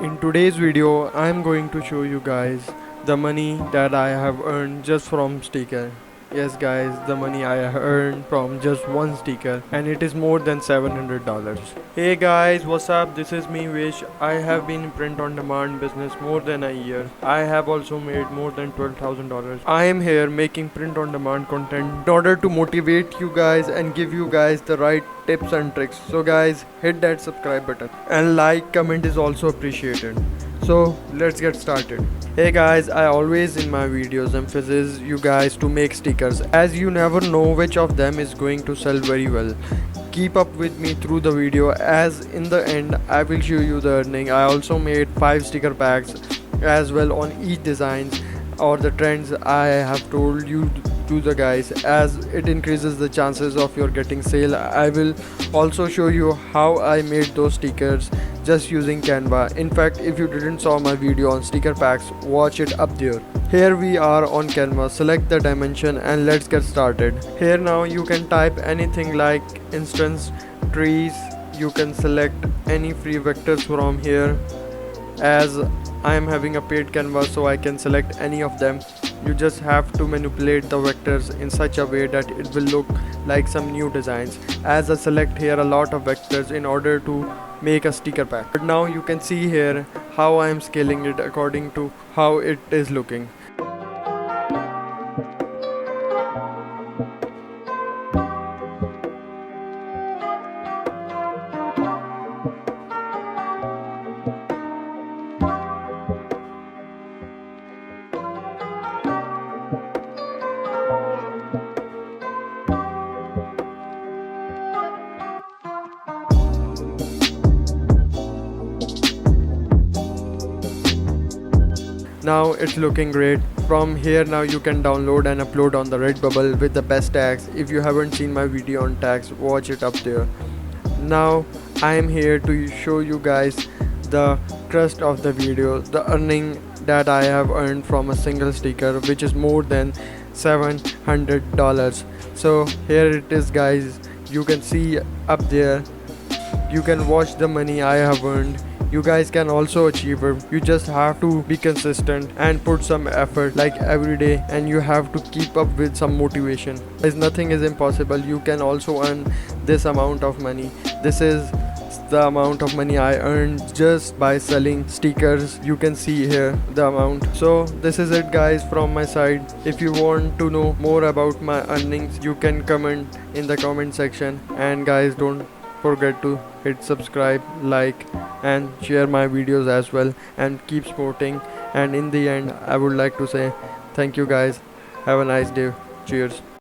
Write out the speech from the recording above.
In today's video, I am going to show you guys the money that I have earned just from sticker. Yes guys, the money I have earned from just one sticker, and it is more than $700. Hey guys, what's up? This is me Wish. I have been in print on demand business more than a year. I have also made more than $12,000. I am here making print on demand content in order to motivate you guys and give you guys the right tips and tricks. So guys, hit that subscribe button and like, comment is also appreciated. So let's get started. Hey guys, I always in my videos emphasize you guys to make stickers, as you never know which of them is going to sell very well. Keep up with me through the video, as in the end I will show you the earning. I also made 5 sticker packs as well on each designs or the trends I have told you to the guys, as it increases the chances of your getting sale. I will also show you how I made those stickers just using Canva. In fact, if you didn't saw my video on sticker packs, watch it up there. Here we are on Canva. Select the dimension and let's get started. Here now you can type anything like instance trees. You can select any free vectors from here, as I am having a paid canvas, so I can select any of them. You just have to manipulate the vectors in such a way that it will look like some new designs, as I select here a lot of vectors in order to make a sticker pack. But now you can see here how I am scaling it according to how it is looking. Now it's looking great. From here now you can download and upload on the Redbubble with the best tags. If you haven't seen my video on tags, watch it up there. Now I am here to show you guys the crust of the video, the earning that I have earned from a single sticker, which is more than $700. So here it is guys, you can see up there. You can watch the money I have earned. You guys can also achieve it. You just have to be consistent and put some effort like every day, and you have to keep up with some motivation. As nothing is impossible, you can also earn this amount of money. This is the amount of money I earned just by selling stickers. You can see here the amount. So this is it guys from my side. If you want to know more about my earnings, you can comment in the comment section, and guys, don't forget to hit subscribe, like and share my videos as well, and keep supporting. And in the end I would like to say thank you guys. Have a nice day. Cheers.